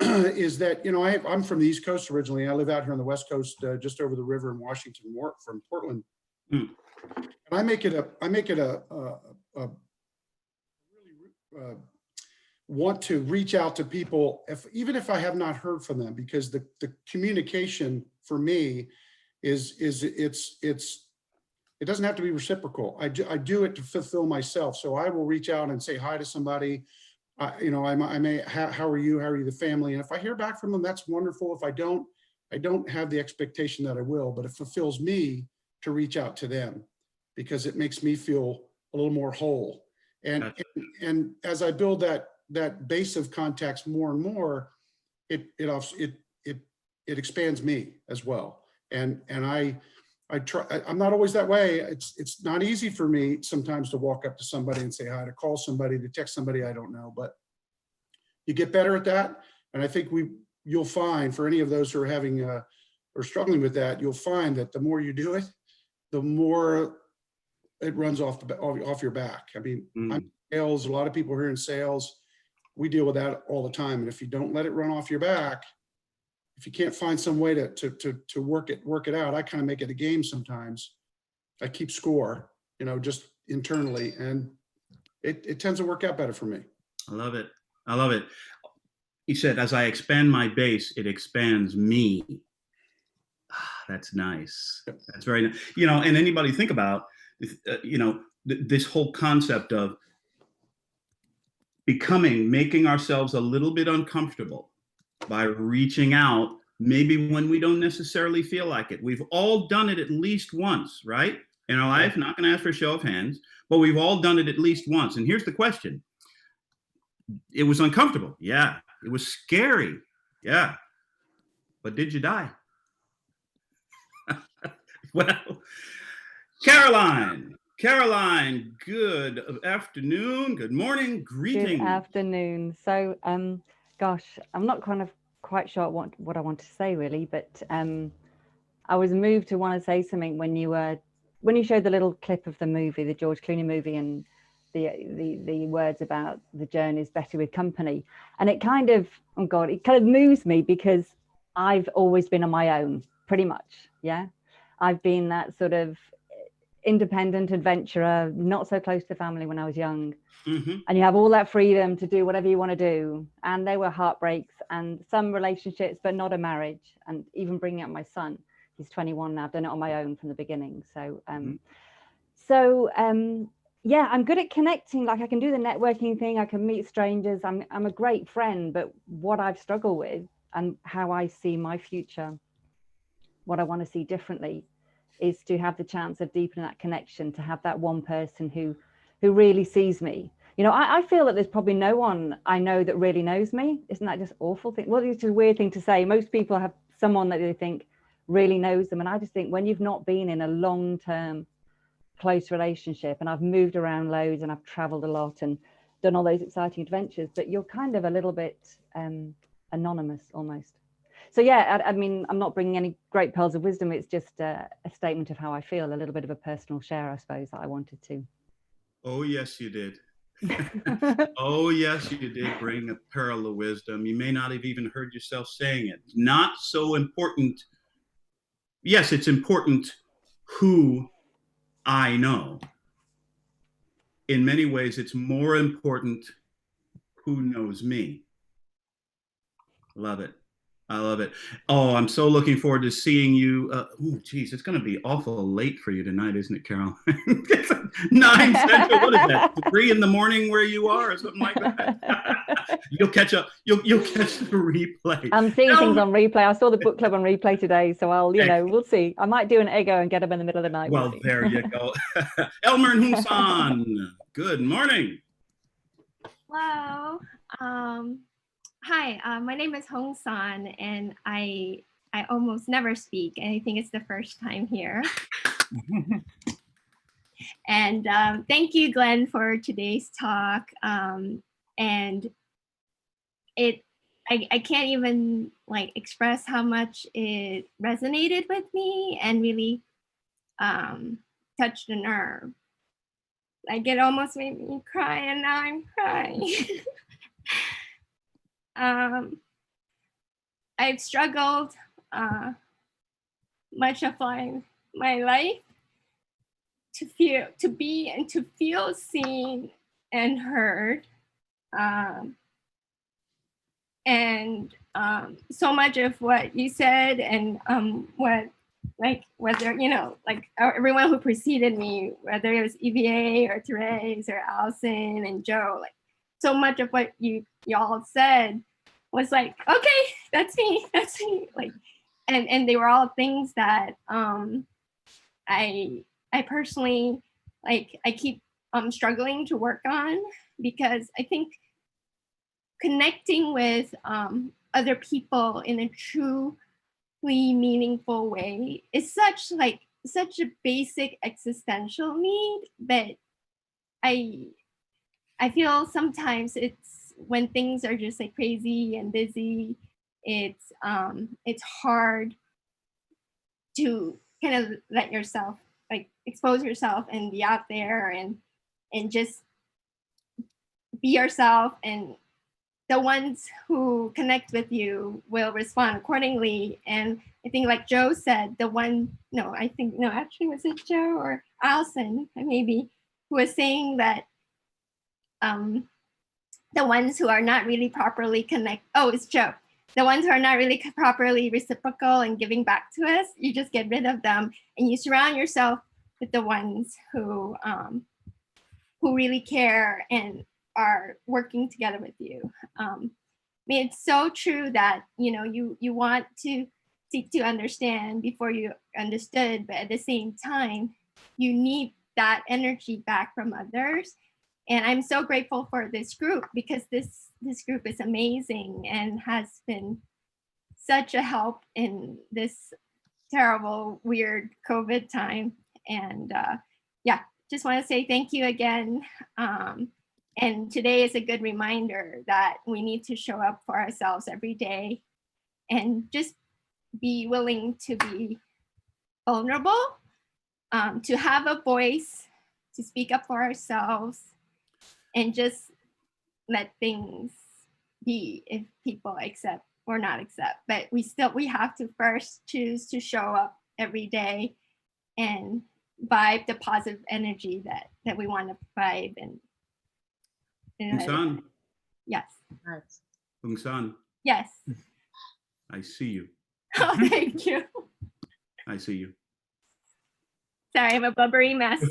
Is that, you know, I'm from the East Coast originally. I live out here on the West Coast, just over the river in Washington, from Portland. And I make it a really want to reach out to people, even if I have not heard from them, because the communication for me is it doesn't have to be reciprocal. I do it to fulfill myself. So I will reach out and say hi to somebody. You know, I may, how are you? How are you, the family? And if I hear back from them, that's wonderful. If I don't have the expectation that I will, but it fulfills me to reach out to them because it makes me feel a little more whole. And as I build that base of contacts more and more, it expands me as well. And I try, I'm not always that way. It's not easy for me sometimes to walk up to somebody and say hi, to call somebody, to text somebody I don't know, but you get better at that. And I think you'll find, for any of those who are having or struggling with that, you'll find that the more you do it, the more it runs off your back. I mean, I'm in sales, a lot of people here in sales, we deal with that all the time. And if you don't let it run off your back, if you can't find some way to work it out, I kind of make it a game sometimes. I keep score, you know, just internally, and it tends to work out better for me. I love it. I love it. He said, as I expand my base, it expands me. That's nice. That's very nice. You know, and anybody think about, you know, this whole concept of making ourselves a little bit uncomfortable by reaching out, maybe when we don't necessarily feel like it. We've all done it at least once, right? In our life, not going to ask for a show of hands, but we've all done it at least once. And here's the question. It was uncomfortable. Yeah. It was scary. Yeah. But did you die? Well, Caroline, good afternoon, good morning, greetings. Good afternoon. So, gosh, I'm not quite sure what I want to say really, but I was moved to want to say something when you showed the little clip of the movie, the George Clooney movie, and the words about the journey is better with company. And it kind of, oh God, it kind of moves me because I've always been on my own, pretty much. Yeah. I've been that sort of independent adventurer, not so close to family when I was young. Mm-hmm. And you have all that freedom to do whatever you want to do. And there were heartbreaks and some relationships, but not a marriage. And even bringing up my son, he's 21 now, I've done it on my own from the beginning. So, yeah, I'm good at connecting. Like I can do the networking thing. I can meet strangers. I'm a great friend, but what I've struggled with and how I see my future, what I want to see differently, is to have the chance of deepening that connection, to have that one person who really sees me. You know, I feel that there's probably no one I know that really knows me. Isn't that just awful thing? Well, it's just a weird thing to say. Most people have someone that they think really knows them. And I just think when you've not been in a long-term close relationship, and I've moved around loads and I've traveled a lot and done all those exciting adventures, but you're kind of a little bit anonymous almost. So yeah, I mean, I'm not bringing any great pearls of wisdom. It's just a statement of how I feel, a little bit of a personal share, I suppose, that I wanted to. Oh, yes, you did. Oh, yes, you did bring a pearl of wisdom. You may not have even heard yourself saying it. Not so important. Yes, it's important who I know. In many ways, it's more important who knows me. Love it. I love it. Oh, I'm so looking forward to seeing you. Oh, geez, it's going to be awful late for you tonight, isn't it, Carol? 9 Central. What is that? 3 in the morning where you are, or something like that. You'll catch up. You'll catch the replay. I'm seeing things on replay. I saw the book club on replay today, so I'll, you know, we'll see. I might do an ego and get them in the middle of the night. Well, there you go. Elmer and Hunsan. Good morning. Hello. Hi, my name is Hong San, and I almost never speak, and I think it's the first time here. And thank you, Glenn, for today's talk. And I can't even like express how much it resonated with me and really touched a nerve. Like it almost made me cry, and now I'm crying. I've struggled much of my life to be and to feel seen and heard. So much of what you said and what, like, whether, you know, like everyone who preceded me, whether it was EVA or Therese or Allison and Joe, like so much of what y'all said was like, okay, that's me, like, and they were all things that I personally, like, I keep struggling to work on, because I think connecting with other people in a truly meaningful way is such a basic existential need, but I feel sometimes it's when things are just like crazy and busy, it's hard to kind of let yourself, like, expose yourself and be out there and just be yourself, and the ones who connect with you will respond accordingly. And I think, like Joe said, actually, was it Joe or Allison maybe, who was saying that the ones who are not really properly it's Joe. The ones who are not really properly reciprocal and giving back to us, you just get rid of them and you surround yourself with the ones who really care and are working together with you. I mean, it's so true that, you know, you want to seek to understand before you understood, but at the same time, you need that energy back from others. And I'm so grateful for this group, because this group is amazing and has been such a help in this terrible, weird COVID time. And just want to say thank you again. And today is a good reminder that we need to show up for ourselves every day and just be willing to be vulnerable, to have a voice, to speak up for ourselves, and just let things be if people accept or not accept. But we have to first choose to show up every day and vibe the positive energy that we want to vibe. And Hung-san. Yes. Hung-san. Yes. I see you. Oh, thank you. I see you. Sorry, I'm a blubbery mess.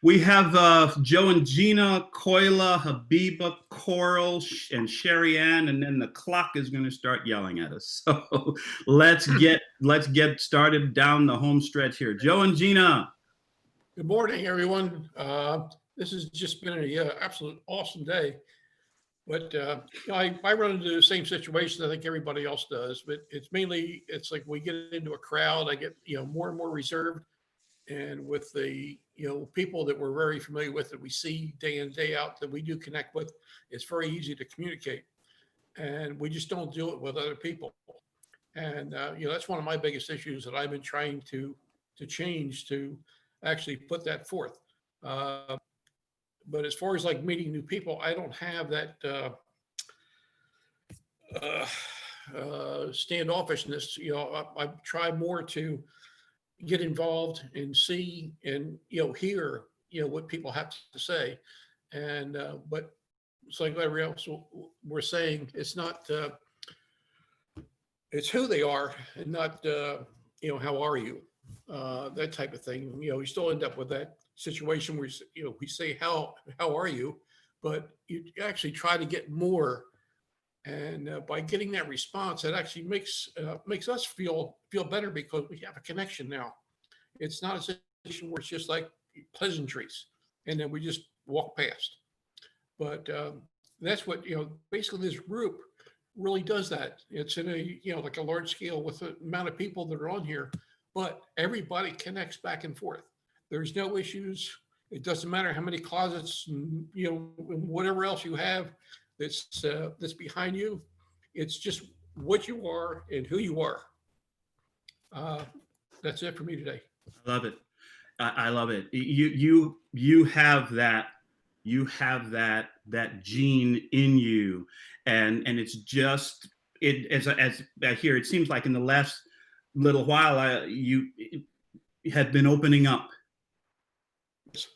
We have Joe and Gina, Koila, Habiba, Coral, and Sherry Ann, and then the clock is going to start yelling at us. So let's get started down the home stretch here. Joe and Gina. Good morning, everyone. This has just been an absolute awesome day. But I run into the same situation I think everybody else does, but it's like we get into a crowd, I get more and more reserved, and with the people that we're very familiar with, that we see day in, day out, that we do connect with, it's very easy to communicate, and we just don't do it with other people. And that's one of my biggest issues that I've been trying to change, to actually put that forth. But as far as like meeting new people, I don't have that standoffishness. I try more to get involved and see and hear what people have to say. And but it's like everybody else we're saying, it's not it's who they are and not how are you, that type of thing. You still end up with that situation where we say how are you, but you actually try to get more, and by getting that response, it actually makes us feel better, because we have a connection now. It's not a situation where it's just like pleasantries and then we just walk past. But that's what basically this group really does. That it's in a like a large scale with the amount of people that are on here, but everybody connects back and forth. There's no issues. It doesn't matter how many closets and whatever else you have that's behind you. It's just what you are and who you are. That's it for me today. I love it. I love it. You have that. You have that gene in you, and it's just as I hear. It seems like in the last little while, you have been opening up.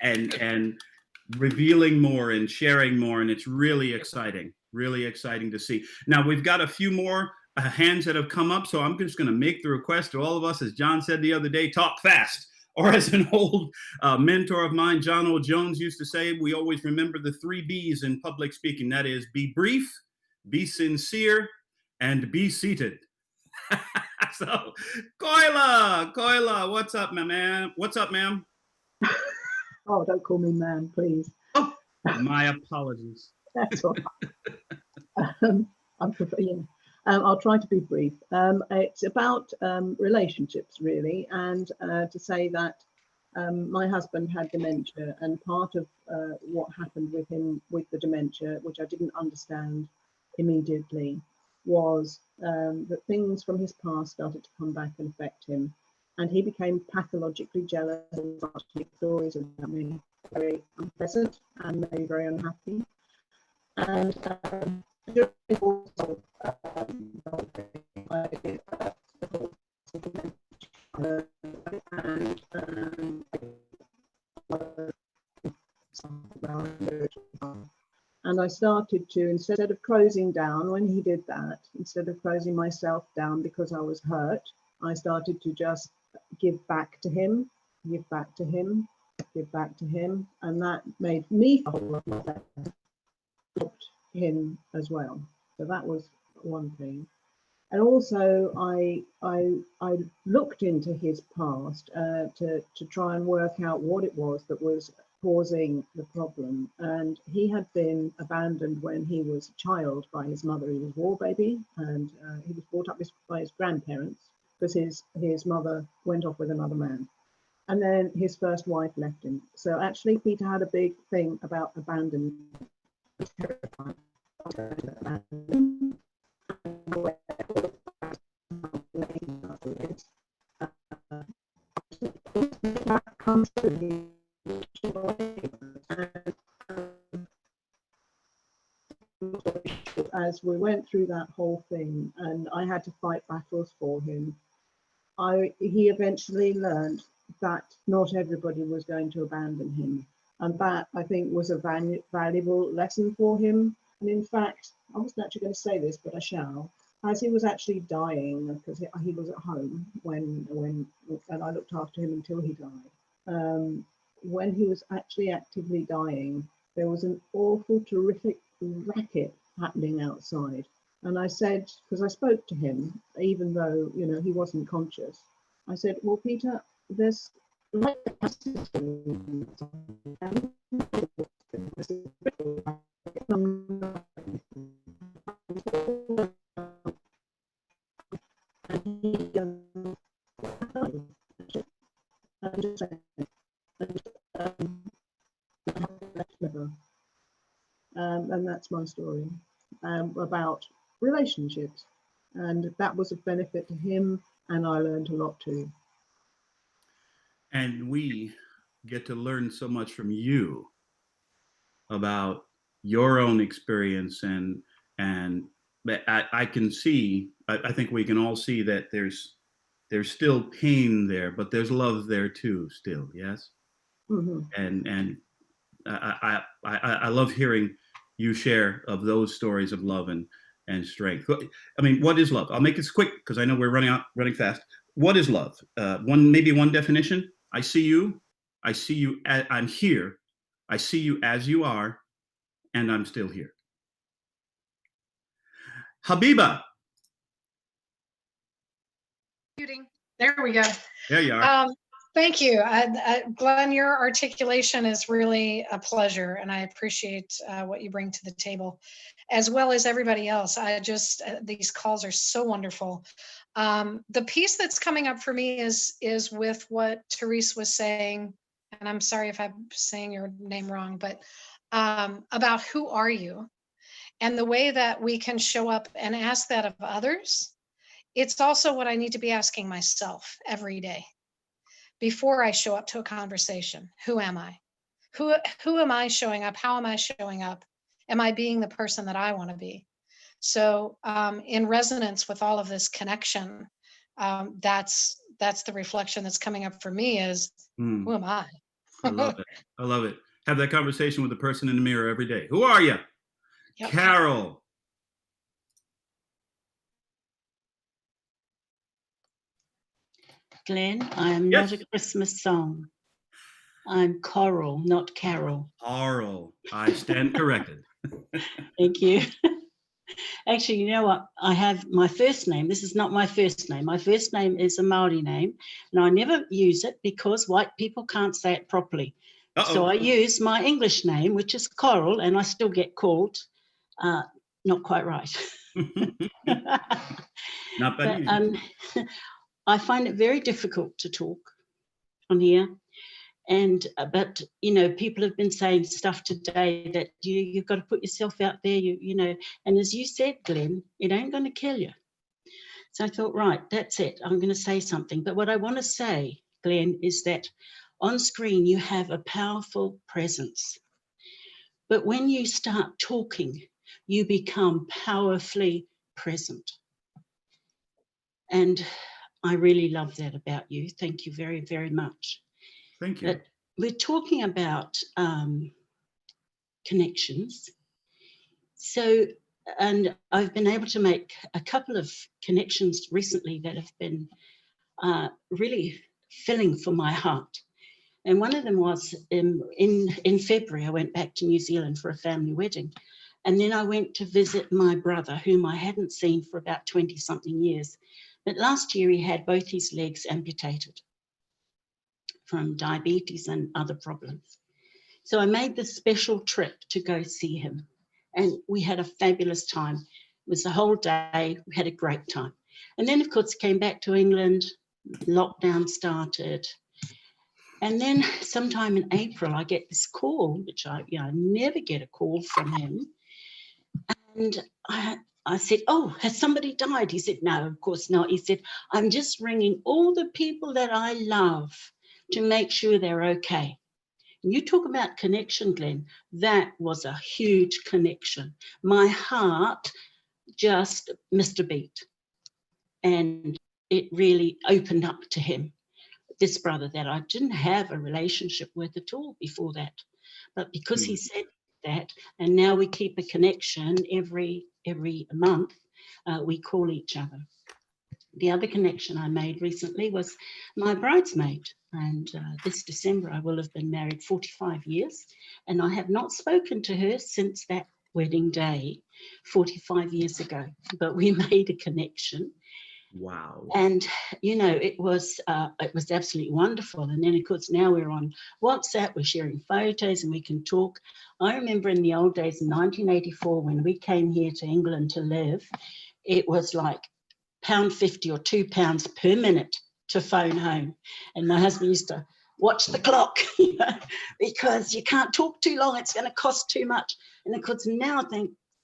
and revealing more and sharing more, and it's really exciting to see. Now we've got a few more hands that have come up, so I'm just going to make the request to all of us, as John said the other day, talk fast. Or as an old mentor of mine, John O. Jones, used to say, we always remember the 3 B's in public speaking. That is, be brief, be sincere, and be seated. So, Koila, what's up, my man? What's up, ma'am? Oh, don't call me ma'am, please. Oh, my apologies. That's all right. I'll try to be brief. It's about relationships, really, and to say that my husband had dementia, and part of what happened with him with the dementia, which I didn't understand immediately, was that things from his past started to come back and affect him, and he became pathologically jealous and started to make stories about me, very unpleasant and made me very unhappy. And and I started to, instead of closing down when he did that, instead of closing myself down because I was hurt, I started to just give back to him, give back to him, give back to him, and that made me helped him as well. So that was one thing. And also I looked into his past to try and work out what it was that was causing the problem. And he had been abandoned when he was a child by his mother. He was a war baby, and he was brought up by his grandparents because his mother went off with another man. And then his first wife left him. So actually Peter had a big thing about abandonment. As we went through that whole thing, and I had to fight battles for him, he eventually learned that not everybody was going to abandon him, and that, I think, was a valuable lesson for him. And in fact, I wasn't actually going to say this, but I shall. As he was actually dying, because he was at home and I looked after him until he died. When he was actually actively dying, there was an awful, terrific racket happening outside. And I said, because I spoke to him, even though, you know, he wasn't conscious, I said, well, Peter, there's like and that's my story about relationships, and that was of benefit to him, and I learned a lot too. And we get to learn so much from you about your own experience, and I can see, I think we can all see that there's still pain there, but there's love there too still. Yes. Mm-hmm. And I love hearing you share of those stories of love and strength. I mean, what is love? I'll make this quick because I know we're running fast. What is love? Maybe one definition. I see you. I'm here. I see you as you are, and I'm still here. Habiba. There we go. There you are. Thank you. Glen, your articulation is really a pleasure, and I appreciate what you bring to the table, as well as everybody else. These calls are so wonderful. The piece that's coming up for me is with what Therese was saying, and I'm sorry if I'm saying your name wrong, but about who are you? And the way that we can show up and ask that of others. It's also what I need to be asking myself every day before I show up to a conversation. Who am I? Who am I showing up? How am I showing up? Am I being the person that I want to be? So in resonance with all of this connection, that's the reflection that's coming up for me is, who am I? I love it. I love it. Have that conversation with the person in the mirror every day. Who are you? Yep. Carol. Glenn, I am Yes. not a Christmas song. I'm Coral, not Carol. Carol. I stand corrected. Thank you. Actually, you know what? I have my first name. This is not my first name. My first name is a Maori name, and I never use it because white people can't say it properly. So I use my English name, which is Coral, and I still get called not quite right. Not bad. But I find it very difficult to talk on here. And but you know, people have been saying stuff today that you've got to put yourself out there. You know, and as you said, Glenn, it ain't going to kill you. So I thought, right, that's it. I'm going to say something. But what I want to say, Glenn, is that on screen you have a powerful presence. But when you start talking, you become powerfully present. And I really love that about you. Thank you very, very much. Thank you. But we're talking about connections. So, and I've been able to make a couple of connections recently that have been really filling for my heart. And one of them was in February, I went back to New Zealand for a family wedding. And then I went to visit my brother, whom I hadn't seen for about 20 something years. But last year he had both his legs amputated from diabetes and other problems. So I made this special trip to go see him. And we had a fabulous time. It was a whole day. We had a great time. And then, of course, came back to England. Lockdown started. And then sometime in April, I get this call, which I never get a call from him. And I said, oh, has somebody died? He said, no, of course not. He said, I'm just ringing all the people that I love to make sure they're okay. And you talk about connection, Glenn. That was a huge connection. My heart just missed a beat. And it really opened up to him, this brother that I didn't have a relationship with at all before that. But because he said that, and now we keep a connection every month, we call each other. The other connection I made recently was my bridesmaid. And this December, I will have been married 45 years. And I have not spoken to her since that wedding day 45 years ago. But we made a connection. Wow. And, you know, it was absolutely wonderful. And then, of course, now we're on WhatsApp, we're sharing photos and we can talk. I remember in the old days, in 1984, when we came here to England to live, it was like £1.50 or £2 per minute to phone home. And my husband used to watch the clock, you know, because you can't talk too long, it's going to cost too much. And of course, now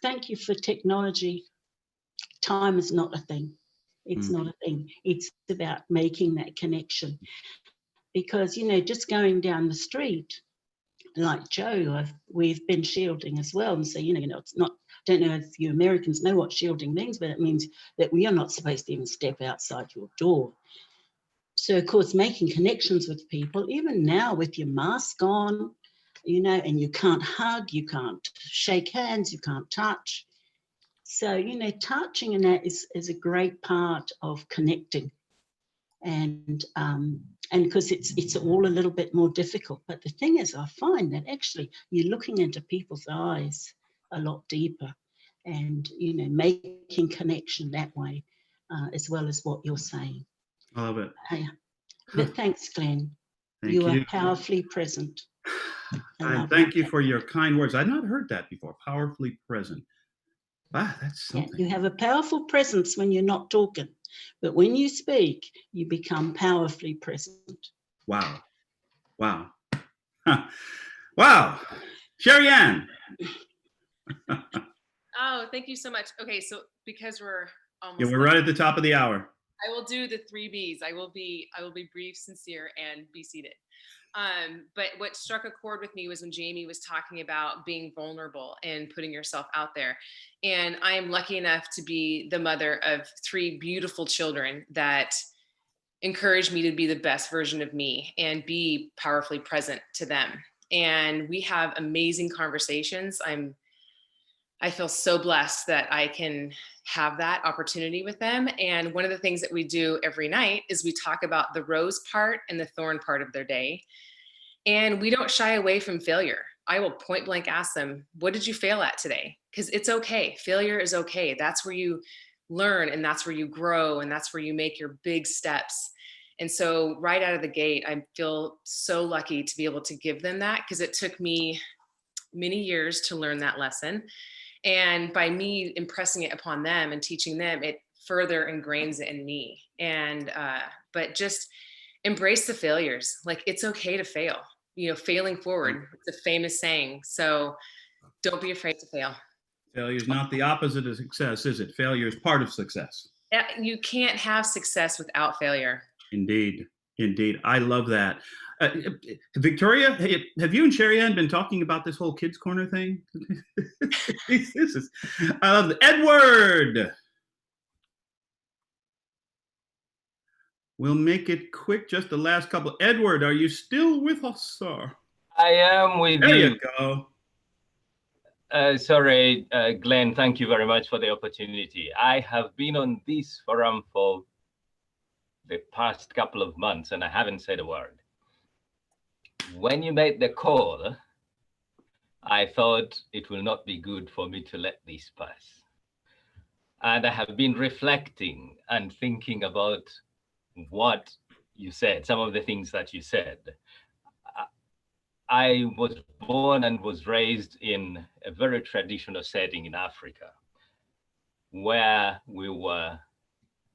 thank you for technology. Time is not a thing. It's not a thing. It's about making that connection. Because, you know, just going down the street, like Joe, we've been shielding as well. And so, you know, it's not, I don't know if you Americans know what shielding means, but it means that we are not supposed to even step outside your door. So, of course, making connections with people, even now with your mask on, you know, and you can't hug, you can't shake hands, you can't touch. So, you know, touching and that is a great part of connecting. And because it's all a little bit more difficult. But the thing is, I find that actually you're looking into people's eyes a lot deeper and, you know, making connection that way as well as what you're saying. I love it. But thanks, Glenn. Thank you you. are powerfully present. And thank you for your kind words. I've not heard that before. Powerfully present. Wow, that's something. Yeah, you have a powerful presence when you're not talking, but when you speak, you become powerfully present. Wow. Wow. Wow. Sherry Ann. Oh, thank you so much. Okay, so because we're almost Yeah, we're right at the top of the hour. I will do the 3 B's. I will be brief, sincere, and be seated. But what struck a chord with me was when Jamie was talking about being vulnerable and putting yourself out there. And I am lucky enough to be the mother of 3 beautiful children that encourage me to be the best version of me and be powerfully present to them. And we have amazing conversations. I feel so blessed that I can have that opportunity with them. And one of the things that we do every night is we talk about the rose part and the thorn part of their day. And we don't shy away from failure. I will point blank ask them, what did you fail at today? Because it's okay. Failure is okay. That's where you learn, and that's where you grow, and that's where you make your big steps. And so right out of the gate, I feel so lucky to be able to give them that, because it took me many years to learn that lesson. And by me impressing it upon them and teaching them, it further ingrains it in me. And but just embrace the failures. Like, it's okay to fail. You know, failing forward. It's a famous saying. So don't be afraid to fail. Failure is not the opposite of success, is it? Failure is part of success. You can't have success without failure. Indeed. Indeed. I love that. Victoria, have you and Sherry Ann been talking about this whole Kids Corner thing? I love it. Edward! We'll make it quick, just the last couple. Edward, are you still with us, sir? I am with you. There you go. Sorry, Glenn, thank you very much for the opportunity. I have been on this forum for the past couple of months and I haven't said a word. When you made the call, I thought it will not be good for me to let this pass. And I have been reflecting and thinking about what you said, some of the things that you said. I was born and was raised in a very traditional setting in Africa, where we were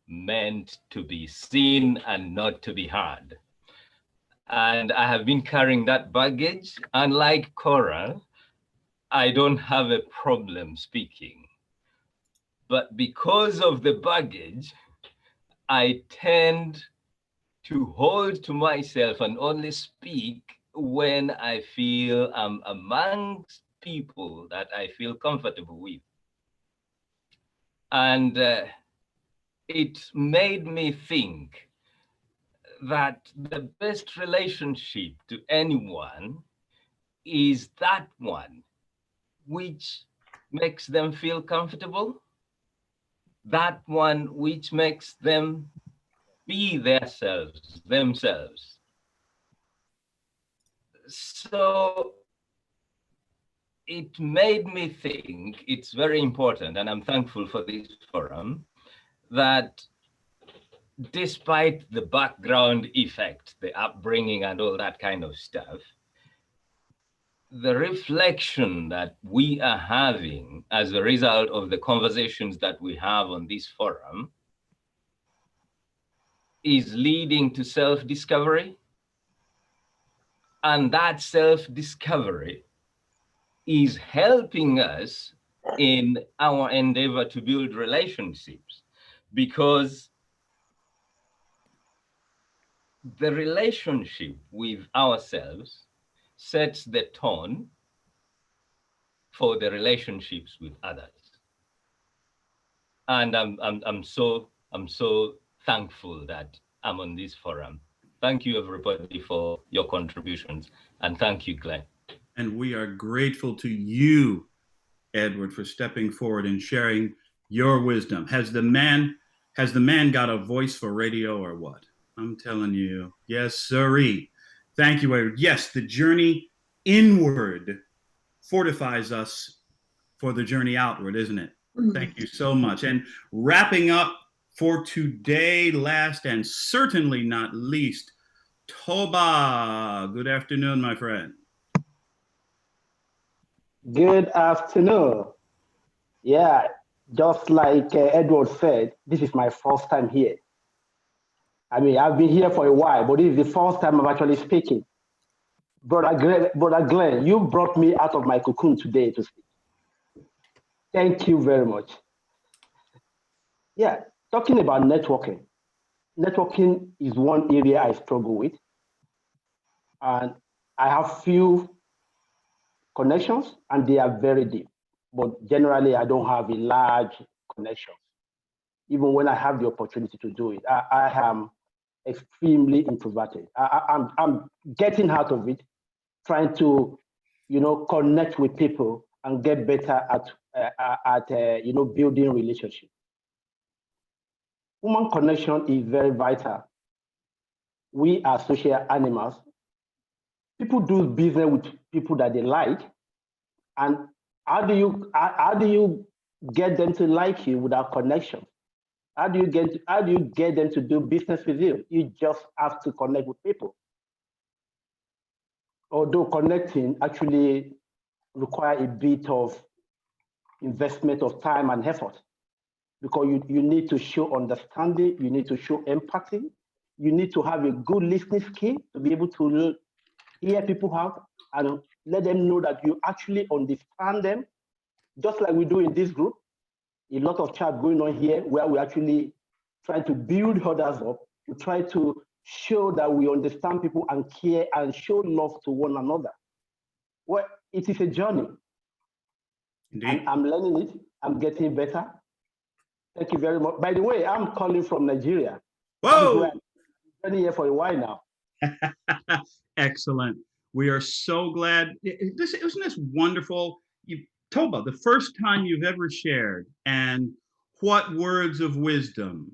meant to be seen and not to be heard. And I have been carrying that baggage. Unlike Cora, I don't have a problem speaking. But because of the baggage, I tend to hold to myself and only speak when I feel I'm amongst people that I feel comfortable with. And it made me think that the best relationship to anyone is that one which makes them feel comfortable, that one which makes them be themselves. So it made me think it's very important, and I'm thankful for this forum, that despite the background effect, the upbringing and all that kind of stuff, the reflection that we are having as a result of the conversations that we have on this forum is leading to self-discovery. And that self-discovery is helping us in our endeavor to build relationships, because the relationship with ourselves sets the tone for the relationships with others. And I'm so thankful that I'm on this forum. Thank you, everybody, for your contributions. And thank you, Glenn. And we are grateful to you, Edward, for stepping forward and sharing your wisdom. Has the man got a voice for radio or what? I'm telling you, yes, sirree. Thank you, Edward. Yes, the journey inward fortifies us for the journey outward, isn't it? Thank you so much. And wrapping up for today, last and certainly not least, Toba. Good afternoon, my friend. Good afternoon. Yeah, just like Edward said, this is my first time here. I mean, I've been here for a while, but this is the first time I'm actually speaking. Brother Glenn, you brought me out of my cocoon today to speak. Thank you very much. Yeah, talking about networking. Networking is one area I struggle with. And I have few connections and they are very deep. But generally, I don't have a large connection. Even when I have the opportunity to do it, I am extremely introverted. I'm getting out of it, trying to, connect with people and get better at building relationships. Human connection is very vital. We are social animals. People do business with people that they like, and how do you get them to like you without connection? How do you get them to do business with you? You just have to connect with people. Although connecting actually require a bit of investment of time and effort, because you need to show understanding, you need to show empathy, you need to have a good listening skill to be able to hear people out and let them know that you actually understand them, just like we do in this group. A lot of chat going on here where we actually try to build others up. We try to show that we understand people and care and show love to one another. Well, it is a journey. Indeed. And I'm learning it. I'm getting better. Thank you very much. By the way, I'm calling from Nigeria. Whoa! I've been here for a while now. Excellent. We are so glad. Isn't this wonderful? Toba, the first time you've ever shared, and what words of wisdom,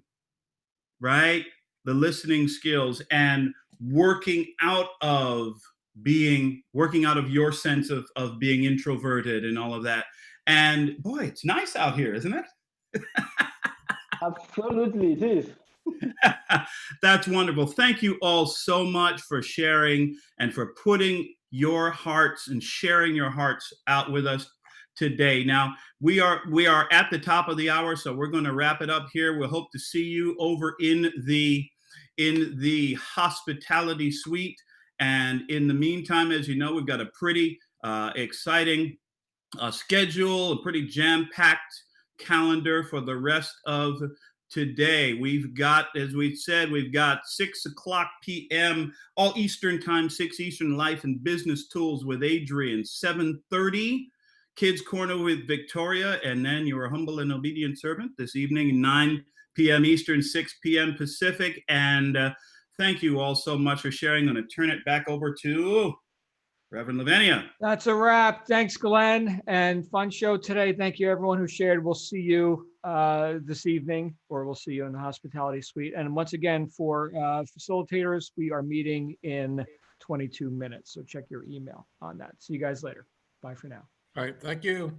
right? The listening skills and working out of your sense of being introverted and all of that. And boy, it's nice out here, isn't it? Absolutely, it is. That's wonderful. Thank you all so much for sharing and for putting your hearts and sharing your hearts out with us today. Now, we are at the top of the hour, so we're going to wrap it up here. We'll hope to see you over in the hospitality suite. And in the meantime, as you know, we've got a pretty exciting schedule, a pretty jam-packed calendar for the rest of today. We've got, as we said, we've got 6:00 p.m. all Eastern time, 6 Eastern, Life and Business Tools with Adrian, 7:30 Kids Corner with Victoria, and then your humble and obedient servant this evening, 9 p.m. Eastern, 6 p.m. Pacific. And thank you all so much for sharing. I'm going to turn it back over to Reverend Lavenia. That's a wrap. Thanks, Glenn. And fun show today. Thank you, everyone who shared. We'll see you this evening, or we'll see you in the hospitality suite. And once again, for facilitators, we are meeting in 22 minutes. So check your email on that. See you guys later. Bye for now. All right. Thank you.